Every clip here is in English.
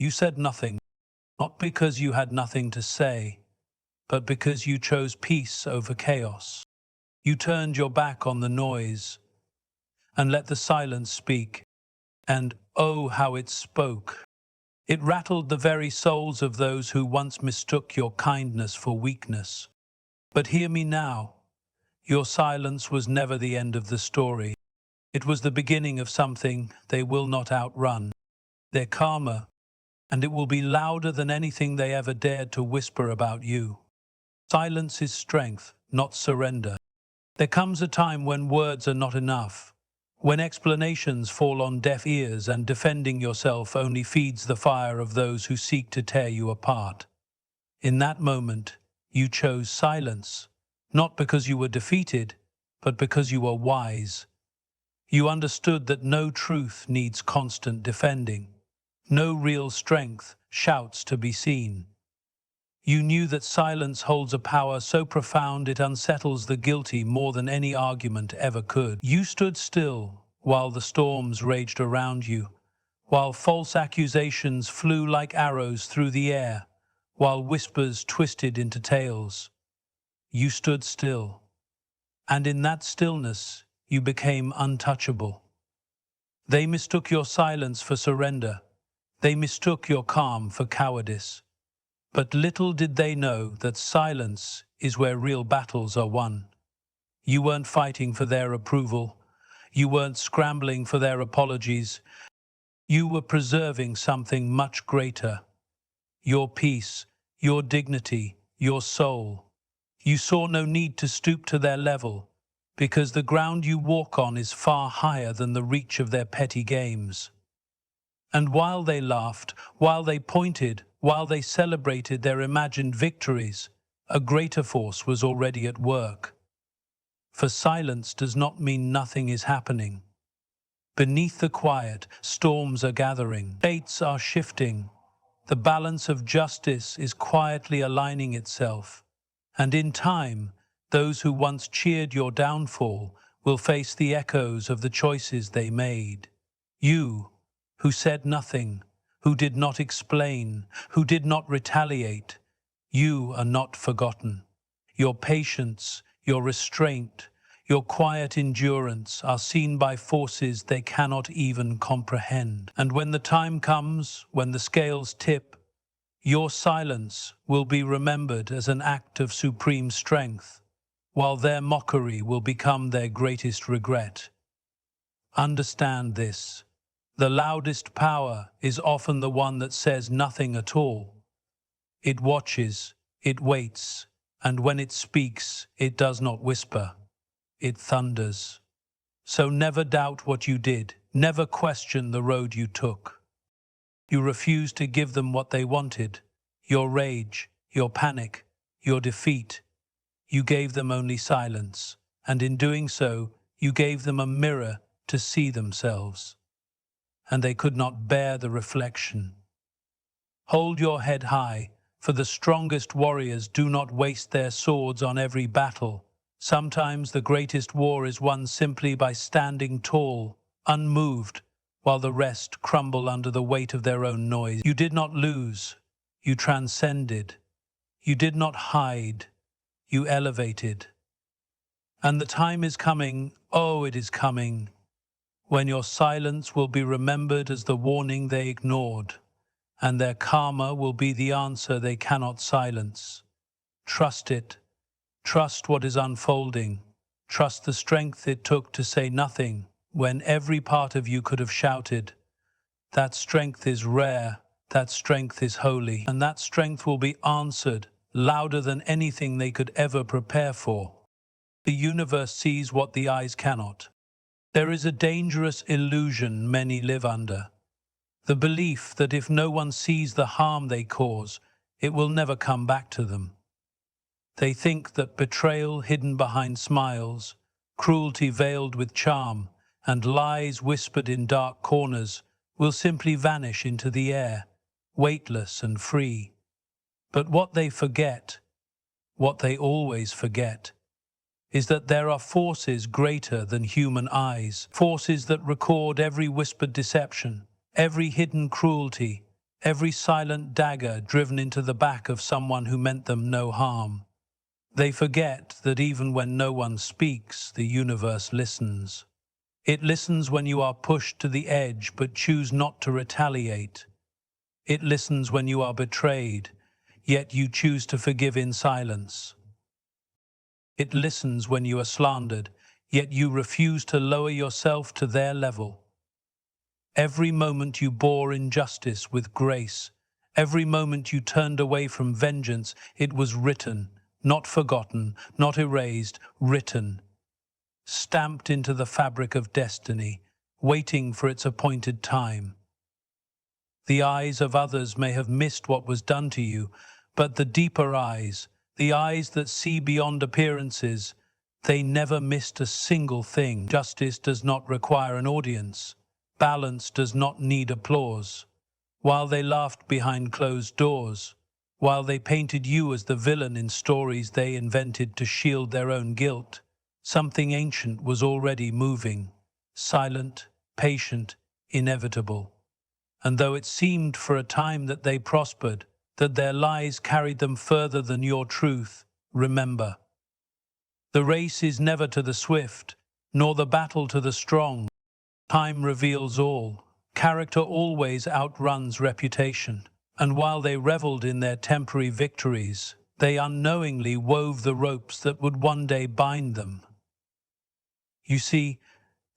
You said nothing, not because you had nothing to say, but because you chose peace over chaos. You turned your back on the noise and let the silence speak. And oh, how it spoke! It rattled the very souls of those who once mistook your kindness for weakness. But hear me now. Your silence was never the end of the story. It was the beginning of something they will not outrun. Their karma, and it will be louder than anything they ever dared to whisper about you. Silence is strength, not surrender. There comes a time when words are not enough, when explanations fall on deaf ears and defending yourself only feeds the fire of those who seek to tear you apart. In that moment, you chose silence, not because you were defeated, but because you were wise. You understood that no truth needs constant defending. No real strength shouts to be seen. You knew that silence holds a power so profound it unsettles the guilty more than any argument ever could. You stood still while the storms raged around you, while false accusations flew like arrows through the air, while whispers twisted into tales. You stood still, and in that stillness you became untouchable. They mistook your silence for surrender. They mistook your calm for cowardice. But little did they know that silence is where real battles are won. You weren't fighting for their approval. You weren't scrambling for their apologies. You were preserving something much greater. Your peace, your dignity, your soul. You saw no need to stoop to their level, because the ground you walk on is far higher than the reach of their petty games. And while they laughed, while they pointed, while they celebrated their imagined victories, a greater force was already at work. For silence does not mean nothing is happening. Beneath the quiet, storms are gathering, fates are shifting, the balance of justice is quietly aligning itself, and in time, those who once cheered your downfall will face the echoes of the choices they made. You, who said nothing, who did not explain, who did not retaliate, you are not forgotten. Your patience, your restraint, your quiet endurance are seen by forces they cannot even comprehend. And when the time comes, when the scales tip, your silence will be remembered as an act of supreme strength, while their mockery will become their greatest regret. Understand this. The loudest power is often the one that says nothing at all. It watches, it waits, and when it speaks, it does not whisper. It thunders. So never doubt what you did, never question the road you took. You refused to give them what they wanted, your rage, your panic, your defeat. You gave them only silence, and in doing so, you gave them a mirror to see themselves. And they could not bear the reflection. Hold your head high, for the strongest warriors do not waste their swords on every battle. Sometimes the greatest war is won simply by standing tall, unmoved, while the rest crumble under the weight of their own noise. You did not lose, you transcended. You did not hide, you elevated. And the time is coming, oh, it is coming, when your silence will be remembered as the warning they ignored, and their karma will be the answer they cannot silence. Trust it. Trust what is unfolding. Trust the strength it took to say nothing when every part of you could have shouted. That strength is rare, that strength is holy, and that strength will be answered louder than anything they could ever prepare for. The universe sees what the eyes cannot. There is a dangerous illusion many live under. The belief that if no one sees the harm they cause, it will never come back to them. They think that betrayal hidden behind smiles, cruelty veiled with charm, and lies whispered in dark corners will simply vanish into the air, weightless and free. But what they forget, what they always forget, is that there are forces greater than human eyes, forces that record every whispered deception, every hidden cruelty, every silent dagger driven into the back of someone who meant them no harm. They forget that even when no one speaks, the universe listens. It listens when you are pushed to the edge but choose not to retaliate. It listens when you are betrayed, yet you choose to forgive in silence. It listens when you are slandered, yet you refuse to lower yourself to their level. Every moment you bore injustice with grace, every moment you turned away from vengeance, it was written, not forgotten, not erased, written, stamped into the fabric of destiny, waiting for its appointed time. The eyes of others may have missed what was done to you, but the deeper eyes, the eyes that see beyond appearances, they never missed a single thing. Justice does not require an audience. Balance does not need applause. While they laughed behind closed doors, while they painted you as the villain in stories they invented to shield their own guilt, something ancient was already moving, silent, patient, inevitable. And though it seemed for a time that they prospered, that their lies carried them further than your truth, remember, the race is never to the swift, nor the battle to the strong. Time reveals all. Character always outruns reputation. And while they reveled in their temporary victories, they unknowingly wove the ropes that would one day bind them. You see,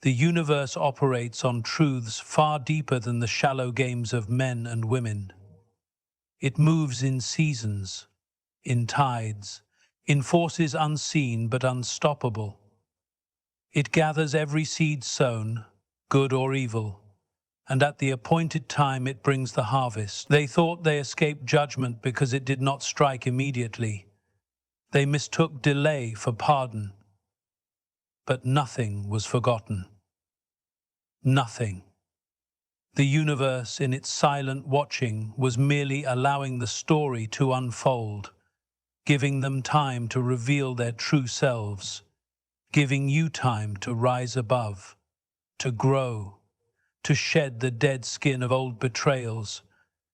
the universe operates on truths far deeper than the shallow games of men and women. It moves in seasons, in tides, in forces unseen but unstoppable. It gathers every seed sown, good or evil, and at the appointed time it brings the harvest. They thought they escaped judgment because it did not strike immediately. They mistook delay for pardon. But nothing was forgotten. Nothing. The universe, in its silent watching, was merely allowing the story to unfold, giving them time to reveal their true selves, giving you time to rise above, to grow, to shed the dead skin of old betrayals,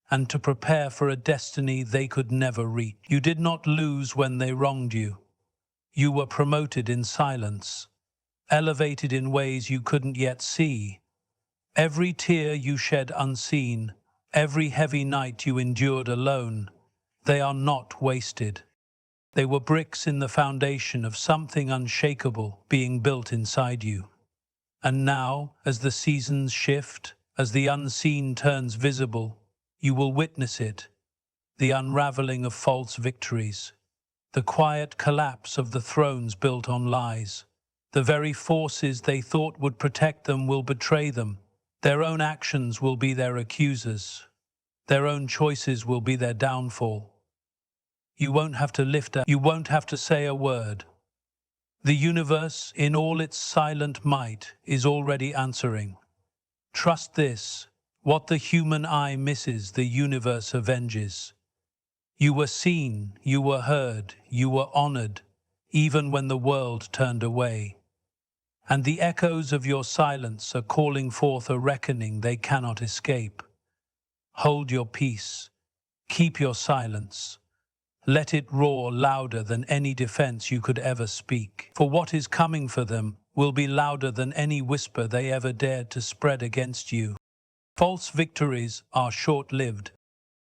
and to prepare for a destiny they could never reach. You did not lose when they wronged you. You were promoted in silence, elevated in ways you couldn't yet see. Every tear you shed unseen, every heavy night you endured alone, they are not wasted. They were bricks in the foundation of something unshakable being built inside you. And now, as the seasons shift, as the unseen turns visible, you will witness it, the unraveling of false victories, the quiet collapse of the thrones built on lies. The very forces they thought would protect them will betray them. Their own actions will be their accusers. Their own choices will be their downfall. You won't have to you won't have to say a word. The universe, in all its silent might, is already answering. Trust this, what the human eye misses, the universe avenges. You were seen, you were heard, you were honored, even when the world turned away. And the echoes of your silence are calling forth a reckoning they cannot escape. Hold your peace. Keep your silence. Let it roar louder than any defense you could ever speak. For what is coming for them will be louder than any whisper they ever dared to spread against you. False victories are short-lived.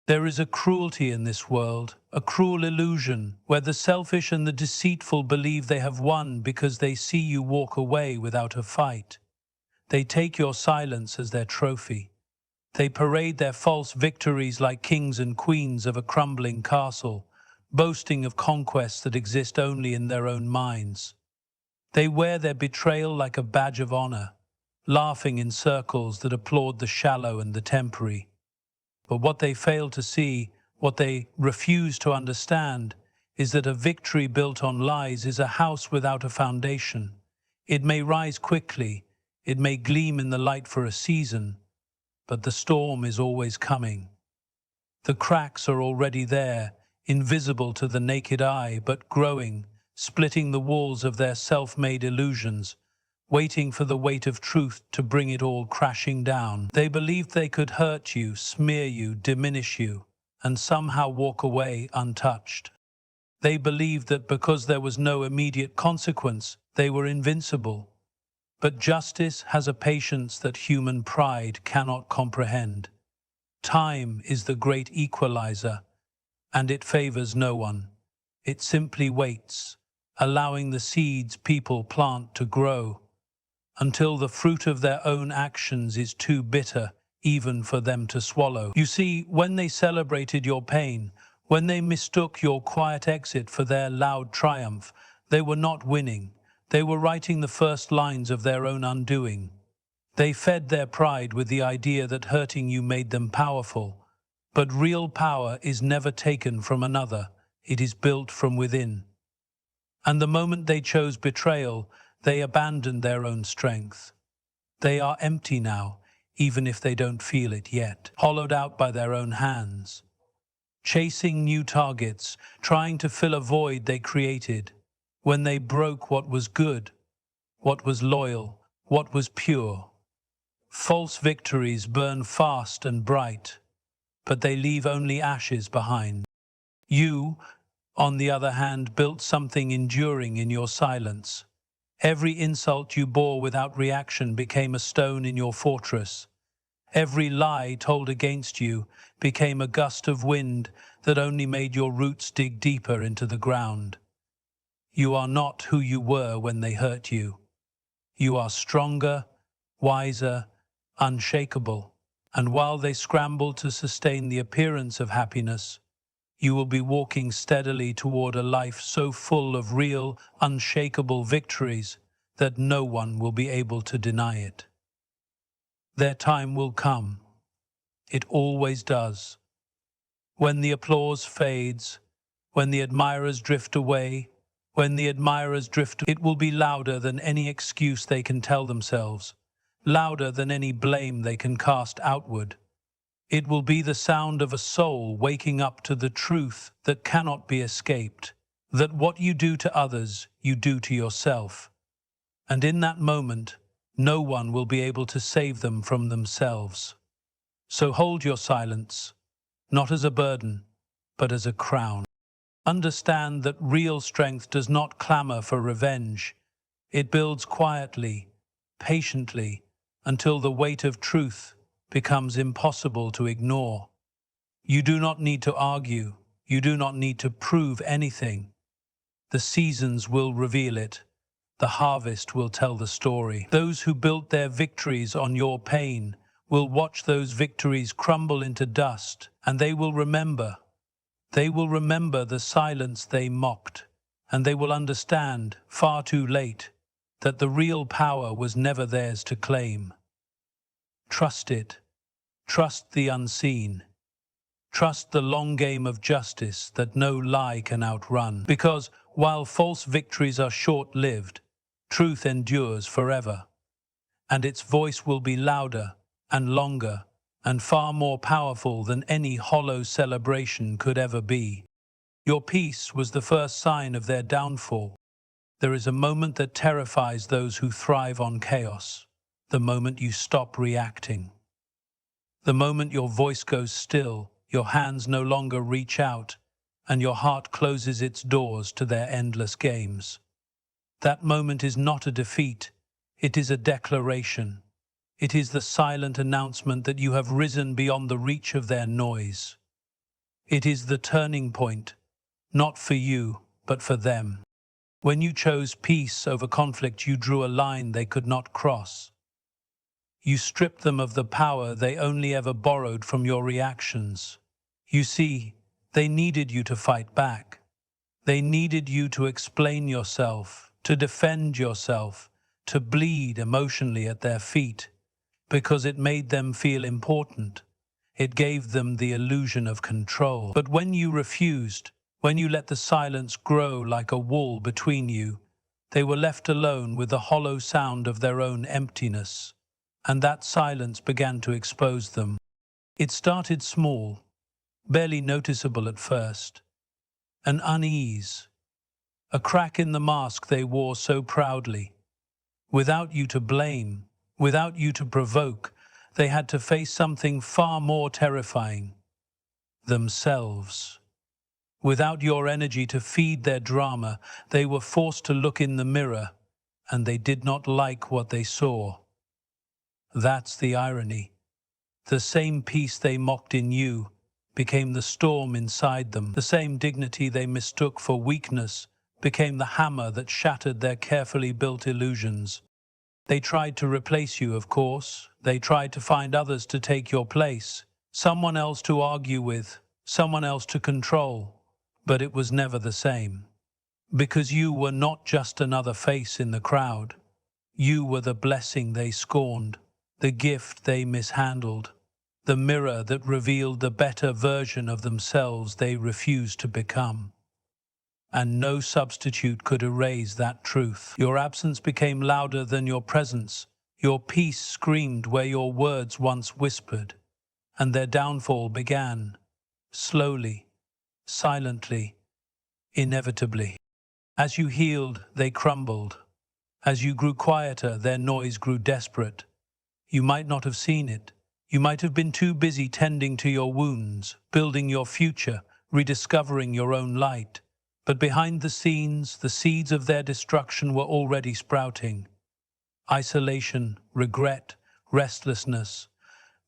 There is a cruelty in this world, a cruel illusion, where the selfish and the deceitful believe they have won because they see you walk away without a fight. They take your silence as their trophy. They parade their false victories like kings and queens of a crumbling castle, boasting of conquests that exist only in their own minds. They wear their betrayal like a badge of honor, laughing in circles that applaud the shallow and the temporary. But what they fail to see, what they refuse to understand, is that a victory built on lies is a house without a foundation. It may rise quickly, it may gleam in the light for a season, but the storm is always coming. The cracks are already there, invisible to the naked eye, but growing, splitting the walls of their self-made illusions. waiting for the weight of truth to bring it all crashing down. They believed they could hurt you, smear you, diminish you, and somehow walk away untouched. They believed that because there was no immediate consequence, they were invincible. But justice has a patience that human pride cannot comprehend. Time is the great equalizer, and it favors no one. It simply waits, allowing the seeds people plant to grow, until the fruit of their own actions is too bitter even for them to swallow. You see, when they celebrated your pain, when they mistook your quiet exit for their loud triumph, they were not winning. They were writing the first lines of their own undoing. They fed their pride with the idea that hurting you made them powerful. But real power is never taken from another. It is built from within. And the moment they chose betrayal, they abandoned their own strength. They are empty now, even if they don't feel it yet, hollowed out by their own hands, chasing new targets, trying to fill a void they created, when they broke what was good, what was loyal, what was pure. False victories burn fast and bright, but they leave only ashes behind. You, on the other hand, built something enduring in your silence. Every insult you bore without reaction became a stone in your fortress. Every lie told against you became a gust of wind that only made your roots dig deeper into the ground. You are not who you were when they hurt you. You are stronger, wiser, unshakable. And while they scramble to sustain the appearance of happiness, you will be walking steadily toward a life so full of real, unshakable victories that no one will be able to deny it. Their time will come. It always does. When the applause fades, when the admirers drift away, it will be louder than any excuse they can tell themselves, louder than any blame they can cast outward. It will be the sound of a soul waking up to the truth that cannot be escaped, that what you do to others, you do to yourself. And in that moment, no one will be able to save them from themselves. So hold your silence, not as a burden, but as a crown. Understand that real strength does not clamor for revenge. It builds quietly, patiently, until the weight of truth becomes impossible to ignore. You do not need to argue. You do not need to prove anything. The seasons will reveal it. The harvest will tell the story. Those who built their victories on your pain will watch those victories crumble into dust, and they will remember. They will remember the silence they mocked, and they will understand, far too late, that the real power was never theirs to claim. Trust it. Trust the unseen. Trust the long game of justice that no lie can outrun. Because while false victories are short-lived, truth endures forever. And its voice will be louder and longer and far more powerful than any hollow celebration could ever be. Your peace was the first sign of their downfall. There is a moment that terrifies those who thrive on chaos. The moment you stop reacting. The moment your voice goes still, your hands no longer reach out, and your heart closes its doors to their endless games. That moment is not a defeat, it is a declaration. It is the silent announcement that you have risen beyond the reach of their noise. It is the turning point, not for you, but for them. When you chose peace over conflict, you drew a line they could not cross. You stripped them of the power they only ever borrowed from your reactions. You see, they needed you to fight back. They needed you to explain yourself, to defend yourself, to bleed emotionally at their feet, because it made them feel important. It gave them the illusion of control. But when you refused, when you let the silence grow like a wall between you, they were left alone with the hollow sound of their own emptiness. And that silence began to expose them. It started small, barely noticeable at first. An unease, a crack in the mask they wore so proudly. Without you to blame, without you to provoke, they had to face something far more terrifying: themselves. Without your energy to feed their drama, they were forced to look in the mirror, and they did not like what they saw. That's the irony. The same peace they mocked in you became the storm inside them. The same dignity they mistook for weakness became the hammer that shattered their carefully built illusions. They tried to replace you, of course. They tried to find others to take your place, someone else to argue with, someone else to control. But it was never the same. Because you were not just another face in the crowd. You were the blessing they scorned, the gift they mishandled, the mirror that revealed the better version of themselves they refused to become. And no substitute could erase that truth. Your absence became louder than your presence. Your peace screamed where your words once whispered. And their downfall began, slowly, silently, inevitably. As you healed, they crumbled. As you grew quieter, their noise grew desperate. You might not have seen it. You might have been too busy tending to your wounds, building your future, rediscovering your own light. But behind the scenes, the seeds of their destruction were already sprouting. Isolation, regret, restlessness.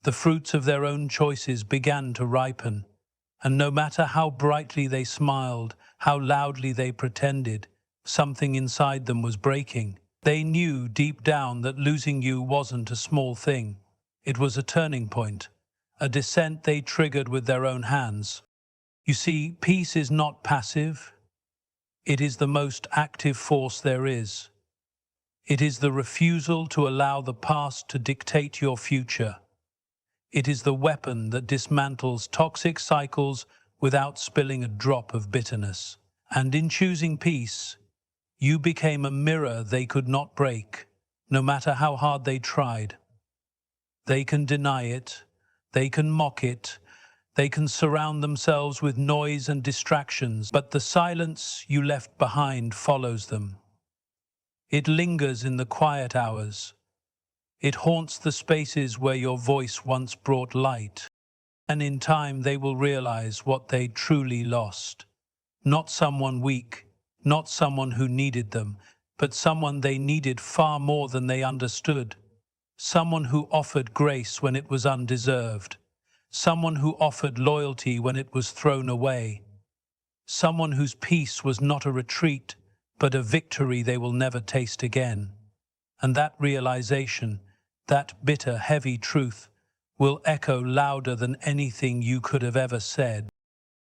The fruits of their own choices began to ripen. And no matter how brightly they smiled, how loudly they pretended, something inside them was breaking. They knew deep down that losing you wasn't a small thing. It was a turning point, a descent they triggered with their own hands. You see, peace is not passive. It is the most active force there is. It is the refusal to allow the past to dictate your future. It is the weapon that dismantles toxic cycles without spilling a drop of bitterness. And in choosing peace, you became a mirror they could not break, no matter how hard they tried. They can deny it, they can mock it, they can surround themselves with noise and distractions, but the silence you left behind follows them. It lingers in the quiet hours. It haunts the spaces where your voice once brought light. And in time they will realize what they truly lost. Not someone weak, not someone who needed them, but someone they needed far more than they understood. Someone who offered grace when it was undeserved. Someone who offered loyalty when it was thrown away. Someone whose peace was not a retreat, but a victory they will never taste again. And that realization, that bitter, heavy truth, will echo louder than anything you could have ever said.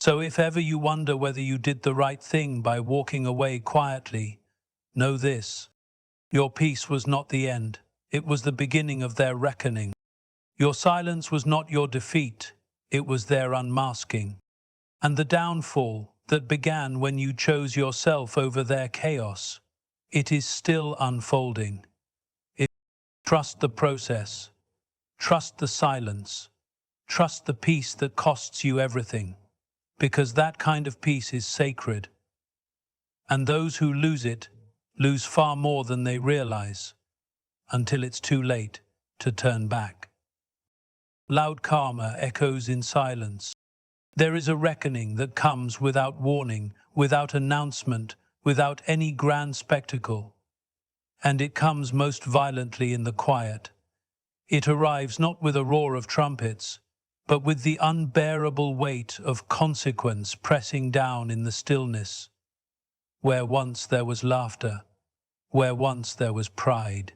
So if ever you wonder whether you did the right thing by walking away quietly, know this: your peace was not the end. It was the beginning of their reckoning. Your silence was not your defeat. It was their unmasking. And the downfall that began when you chose yourself over their chaos, it is still unfolding. Trust the process. Trust the silence. Trust the peace that costs you everything. Because that kind of peace is sacred. And those who lose it lose far more than they realize, until it's too late to turn back. Loud karma echoes in silence. There is a reckoning that comes without warning, without announcement, without any grand spectacle. And it comes most violently in the quiet. It arrives not with a roar of trumpets, but with the unbearable weight of consequence pressing down in the stillness. Where once there was laughter, where once there was pride.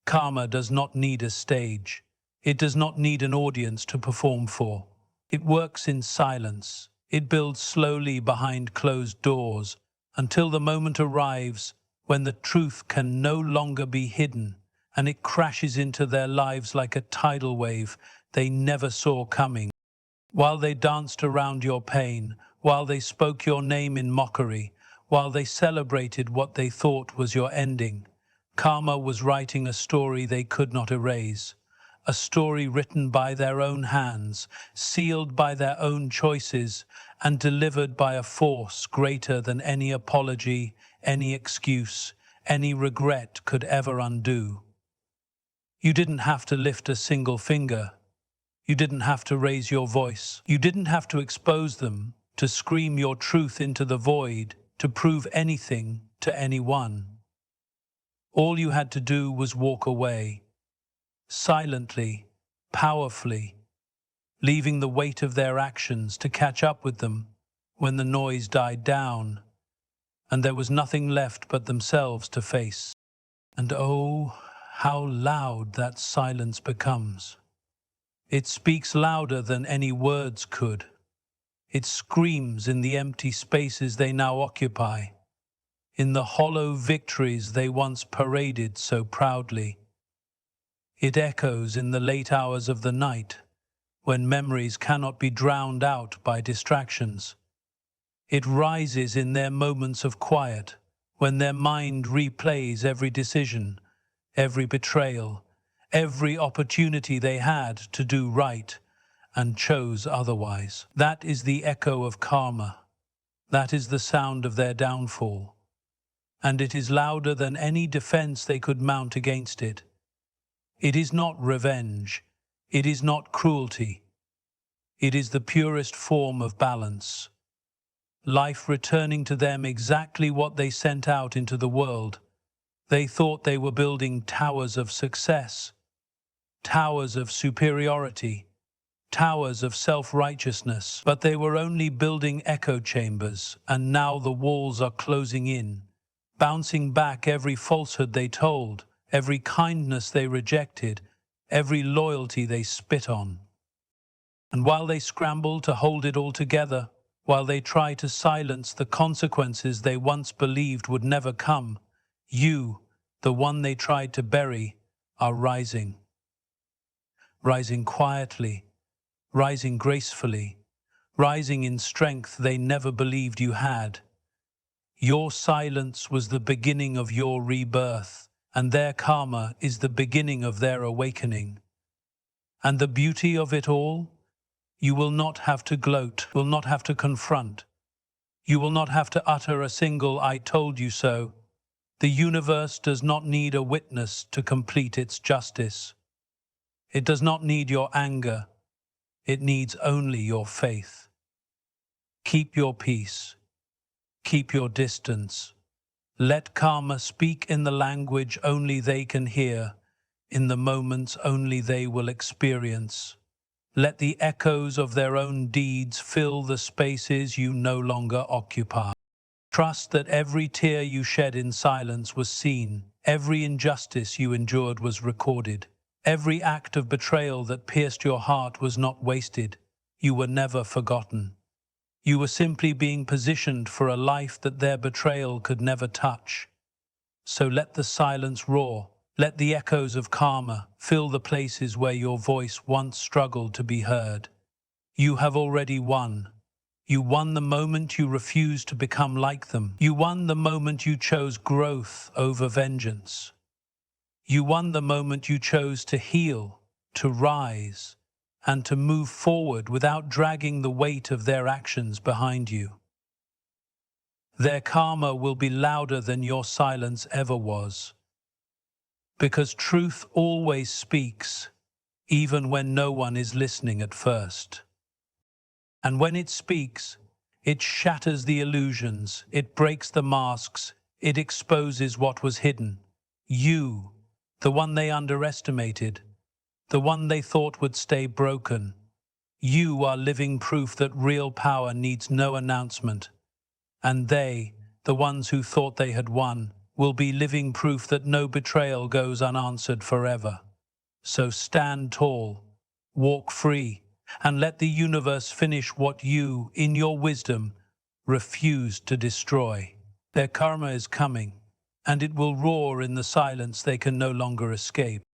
Karma does not need a stage. It does not need an audience to perform for. It works in silence. It builds slowly behind closed doors until the moment arrives when the truth can no longer be hidden, and it crashes into their lives like a tidal wave they never saw coming. While they danced around your pain, while they spoke your name in mockery, while they celebrated what they thought was your ending, karma was writing a story they could not erase. A story written by their own hands, sealed by their own choices, and delivered by a force greater than any apology, any excuse, any regret could ever undo. You didn't have to lift a single finger. You didn't have to raise your voice. You didn't have to expose them, to scream your truth into the void, to prove anything to anyone. All you had to do was walk away, silently, powerfully, leaving the weight of their actions to catch up with them when the noise died down, and there was nothing left but themselves to face. And oh, how loud that silence becomes. It speaks louder than any words could. It screams in the empty spaces they now occupy, in the hollow victories they once paraded so proudly. It echoes in the late hours of the night, when memories cannot be drowned out by distractions. It rises in their moments of quiet, when their mind replays every decision, every betrayal, every opportunity they had to do right and chose otherwise. That is the echo of karma. That is the sound of their downfall. And it is louder than any defense they could mount against it. It is not revenge. It is not cruelty. It is the purest form of balance. Life returning to them exactly what they sent out into the world. They thought they were building towers of success, towers of superiority, towers of self-righteousness, but they were only building echo chambers, and now the walls are closing in, bouncing back every falsehood they told, every kindness they rejected, every loyalty they spit on. And while they scramble to hold it all together, while they try to silence the consequences they once believed would never come, you, the one they tried to bury, are rising. Rising quietly, rising gracefully, rising in strength they never believed you had. Your silence was the beginning of your rebirth, and their karma is the beginning of their awakening. And the beauty of it all? You will not have to gloat, will not have to confront. You will not have to utter a single "I told you so." The universe does not need a witness to complete its justice. It does not need your anger. It needs only your faith. Keep your peace. Keep your distance. Let karma speak in the language only they can hear, in the moments only they will experience. Let the echoes of their own deeds fill the spaces you no longer occupy. Trust that every tear you shed in silence was seen, every injustice you endured was recorded, every act of betrayal that pierced your heart was not wasted. You were never forgotten. You were simply being positioned for a life that their betrayal could never touch. So let the silence roar. Let the echoes of karma fill the places where your voice once struggled to be heard. You have already won. You won the moment you refused to become like them. You won the moment you chose growth over vengeance. You won the moment you chose to heal, to rise, and to move forward without dragging the weight of their actions behind you. Their karma will be louder than your silence ever was. Because truth always speaks, even when no one is listening at first. And when it speaks, it shatters the illusions, it breaks the masks, it exposes what was hidden. You, the one they underestimated, the one they thought would stay broken. You are living proof that real power needs no announcement. And they, the ones who thought they had won, will be living proof that no betrayal goes unanswered forever. So stand tall, walk free, and let the universe finish what you, in your wisdom, refused to destroy. Their karma is coming, and it will roar in the silence they can no longer escape.